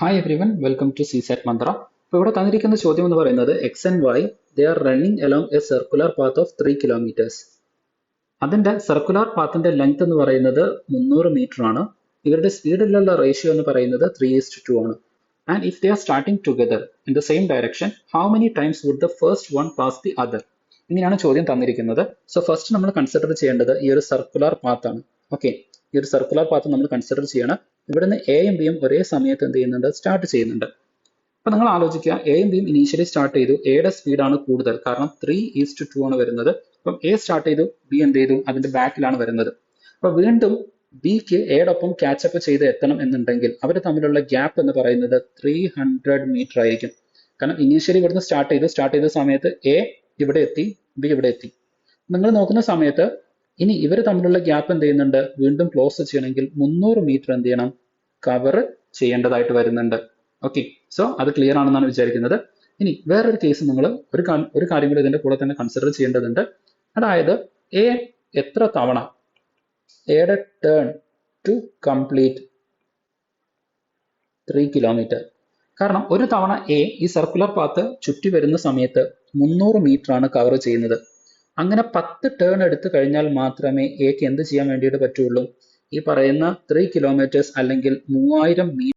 Hi everyone, welcome to CSAT Mantra. ഇപ്പോൾ ഇവിടെ തന്നിരിക്കുന്ന ചോദ്യം എന്ന് പറയുന്നത് X and why they are running along A circular path of 3 kilometres. അതിന്റെ സർക്കുലർ പാത്തിന്റെ ലെങ്ത് എന്ന് പറയുന്നത് 300 മീറ്റർ ആണ്. ഇവരുടെ സ്പീഡിലുള്ള റേഷ്യോ എന്ന് പറയുന്നത് 3:2 ആണ്. And if they are starting together in the same direction, how many times would the first one pass the other? ഇങ്ങനെയാണ് ചോദ്യം തന്നിരിക്കുന്നത്. സോ ഫസ്റ്റ് നമ്മൾ കൺസിഡർ ചെയ്യേണ്ടത് ഈ ഒരു സർക്കുലർ പാത്ത് ആണ്. ഓക്കെ, ഈ ഒരു സർക്കുലർ പാത്ത് നമ്മൾ കൺസിഡർ ചെയ്യണം. ഇവിടുന്ന് എയും ബിയും ഒരേ സമയത്ത് എന്ത് ചെയ്യുന്നുണ്ട്, സ്റ്റാർട്ട് ചെയ്യുന്നുണ്ട്. അപ്പൊ നിങ്ങൾ ആലോചിക്കുക, എയും ബിയും ഇനീഷ്യലി സ്റ്റാർട്ട് ചെയ്തു, എയുടെ സ്പീഡാണ് കൂടുതൽ, കാരണം 3:2 ആണ് വരുന്നത്. അപ്പം എ സ്റ്റാർട്ട് ചെയ്തു, ബി എന്ത് ചെയ്തു, അതിന്റെ ബാക്കിലാണ് വരുന്നത്. അപ്പൊ വീണ്ടും ബിക്ക് എയോടൊപ്പം ക്യാച്ചപ്പ് ചെയ്ത് എത്തണം എന്നുണ്ടെങ്കിൽ അവർ തമ്മിലുള്ള ഗ്യാപ്പ് എന്ന് പറയുന്നത് 300 മീറ്റർ ആയിരിക്കും. കാരണം ഇനീഷ്യലി ഇവിടുന്ന് സ്റ്റാർട്ട് ചെയ്ത സമയത്ത് എ ഇവിടെ എത്തി, ബി ഇവിടെ എത്തി. നിങ്ങൾ നോക്കുന്ന സമയത്ത് ഇനി ഇവർ തമ്മിലുള്ള ഗ്യാപ്പ് എന്ത് ചെയ്യുന്നുണ്ട്, വീണ്ടും ക്ലോസ് ചെയ്യണമെങ്കിൽ 300 മീറ്റർ എന്ത് ചെയ്യണം, കവർ ചെയ്യേണ്ടതായിട്ട് വരുന്നുണ്ട്. ഓക്കെ, സോ അത് ക്ലിയർ ആണെന്നാണ് വിചാരിക്കുന്നത്. ഇനി വേറൊരു കേസ് നിങ്ങൾ ഒരു കാര്യം കൂടി ഇതിന്റെ കൂടെ തന്നെ കൺസിഡർ ചെയ്യേണ്ടതുണ്ട്. അതായത് എ എത്ര തവണ എയുടെ ടേൺ ടു കംപ്ലീറ്റ് 3 കിലോമീറ്റർ. കാരണം ഒരു തവണ എ ഈ സർക്കുലർ പാത്ത് ചുറ്റി വരുന്ന സമയത്ത് 300 മീറ്റർ ആണ് കവർ ചെയ്യുന്നത്. അങ്ങനെ 10 ടേൺ എടുത്തു കഴിഞ്ഞാൽ മാത്രമേ എക്ക് എന്ത് ചെയ്യാൻ വേണ്ടിയിട്ട് പറ്റുള്ളൂ, ഈ പറയുന്ന 3 കിലോമീറ്റേഴ്സ് അല്ലെങ്കിൽ 3000 മീറ്റർ